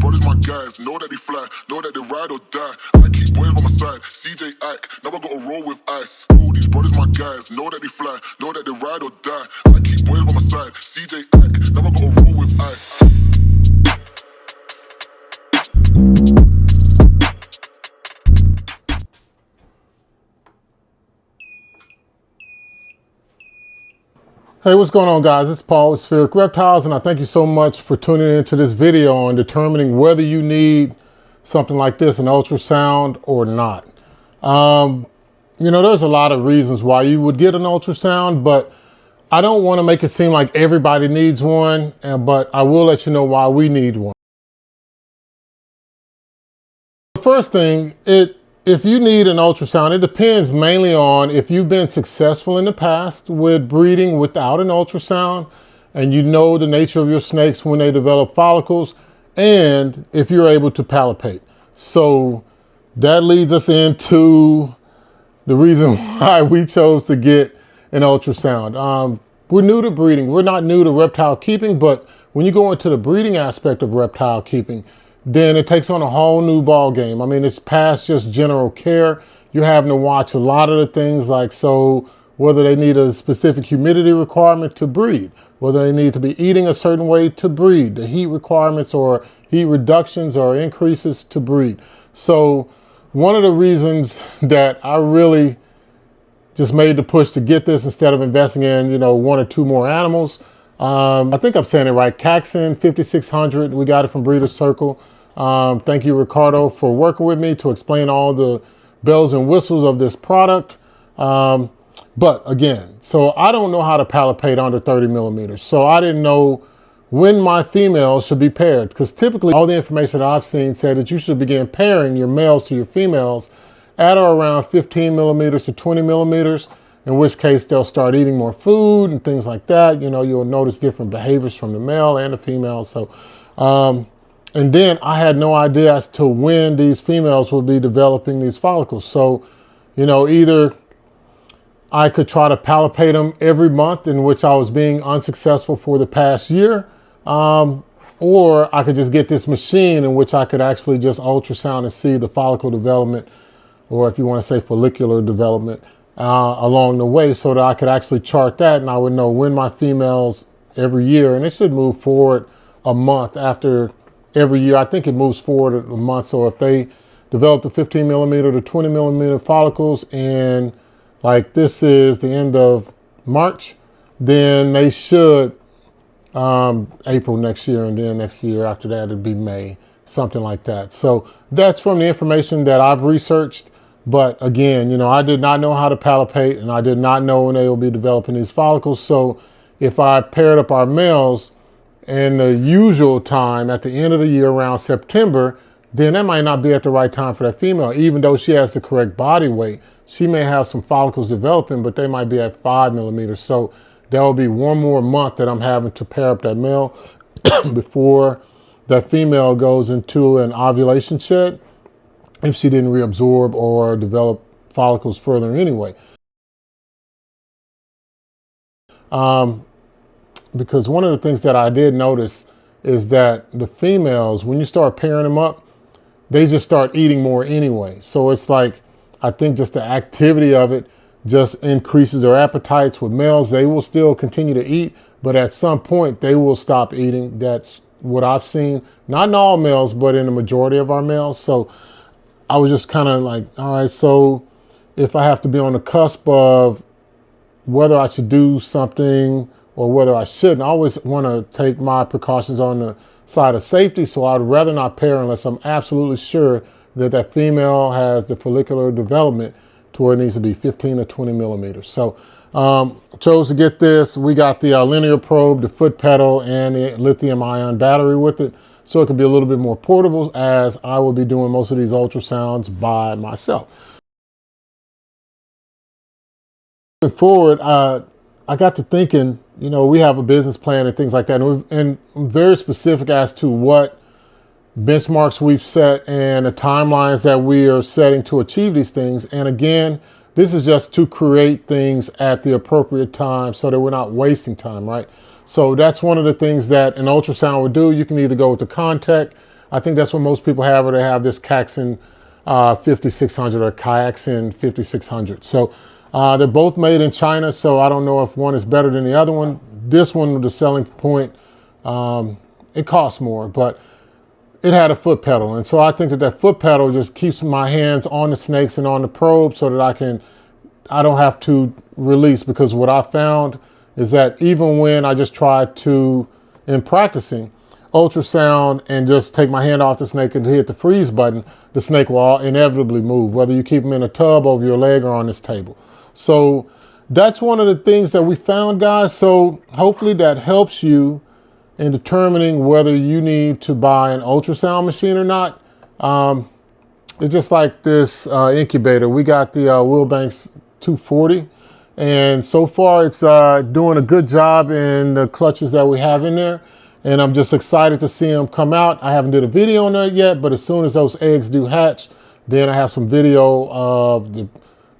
brothers my guys, know that they fly, know that they ride or die. I keep boys by my side, CJ Ike, now I gotta roll with ice. All these brothers my guys, know that they fly, know that they ride or die. I keep boys by my side, CJ Ike, now I gotta roll with ice. Hey, what's going on, guys? It's Paul with Spheric Reptiles, and I thank you so much for tuning into this video on determining whether you need something like this, an ultrasound or not. You know, there's a lot of reasons why you would get an ultrasound, but I don't want to make it seem like everybody needs one, but I will let you know why we need one. The first thing, if you need an ultrasound, it depends mainly on if you've been successful in the past with breeding without an ultrasound, and you know the nature of your snakes when they develop follicles, and if you're able to palpate. So that leads us into the reason why we chose to get an ultrasound. We're new to breeding. We're not new to reptile keeping, but when you go into the breeding aspect of reptile keeping, then it takes on a whole new ball game. I mean, it's past just general care. You're having to watch a lot of the things like, so whether they need a specific humidity requirement to breed, whether they need to be eating a certain way to breed, the heat requirements or heat reductions or increases to breed. So one of the reasons that I really just made the push to get this instead of investing in, one or two more animals, I think I'm saying it right, Caxon 5600, we got it from Breeders Circle. Thank you, Ricardo, for working with me to explain all the bells and whistles of this product. But again, so I don't know how to palpate under 30 millimeters. So I didn't know when my females should be paired, because typically all the information that I've seen said that you should begin pairing your males to your females at or around 15 millimeters to 20 millimeters, in which case they'll start eating more food and things like that. You'll notice different behaviors from the male and the female. So, and then I had no idea as to when these females will be developing these follicles. So, either I could try to palpate them every month, in which I was being unsuccessful for the past year, or I could just get this machine in which I could actually just ultrasound and see the follicle development, or if you want to say follicular development, along the way, so that I could actually chart that and I would know when my females every year, and it should move forward a month after every year. I think it moves forward a month. So if they develop the 15 millimeter to 20 millimeter follicles, and like this is the end of March, then they should April next year, and then next year after that it'd be May, something like that. So that's from the information that I've researched. But again, I did not know how to palpate, and I did not know when they will be developing these follicles. So if I paired up our males in the usual time at the end of the year around September, then that might not be at the right time for that female. Even though she has the correct body weight, she may have some follicles developing, but they might be at 5 millimeters. So there will be one more month that I'm having to pair up that male before that female goes into an ovulation shed, if she didn't reabsorb or develop follicles further anyway. Because one of the things that I did notice is that the females, when you start pairing them up, they just start eating more anyway. So it's like, I think just the activity of it just increases their appetites. With males, they will still continue to eat, but at some point they will stop eating. That's what I've seen, not in all males, but in the majority of our males. So I was just kind of like, all right, so if I have to be on the cusp of whether I should do something or whether I shouldn't, I always want to take my precautions on the side of safety. So I'd rather not pair unless I'm absolutely sure that that female has the follicular development to where it needs to be 15 or 20 millimeters. So chose to get this. We got the linear probe, the foot pedal, and the lithium ion battery with it, so it could be a little bit more portable, as I will be doing most of these ultrasounds by myself. Moving forward, I got to thinking, we have a business plan and things like that, and I'm very specific as to what benchmarks we've set and the timelines that we are setting to achieve these things. And again, this is just to create things at the appropriate time so that we're not wasting time, right? So that's one of the things that an ultrasound would do. You can either go with the contact, I think that's what most people have, or they have this Kaxin 5600 or Kaxin 5600. So they're both made in China, so I don't know if one is better than the other one. This one, the selling point, it costs more, but it had a foot pedal. And so I think that foot pedal just keeps my hands on the snakes and on the probe so that I don't have to release, because what I found is that even when I just try to, in practicing, ultrasound and just take my hand off the snake and hit the freeze button, the snake will inevitably move, whether you keep them in a tub over your leg or on this table. So that's one of the things that we found, guys. So hopefully that helps you in determining whether you need to buy an ultrasound machine or not. It's just like this incubator. We got the Wilbanks 240, and so far it's doing a good job in the clutches that we have in there. And I'm just excited to see them come out. I haven't did a video on that yet, but as soon as those eggs do hatch, then I have some video of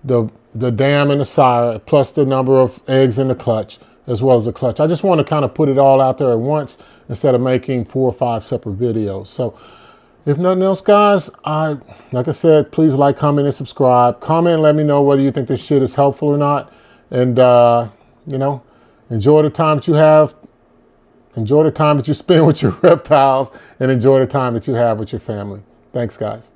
the dam and the sire, plus the number of eggs in the clutch, as well as the clutch. I just want to kind of put it all out there at once instead of making 4 or 5 separate videos. So if nothing else, guys, like I said, please like, comment, and subscribe. Comment and let me know whether you think this shit is helpful or not. And, you know, enjoy the time that you have. Enjoy the time that you spend with your reptiles, and enjoy the time that you have with your family. Thanks, guys.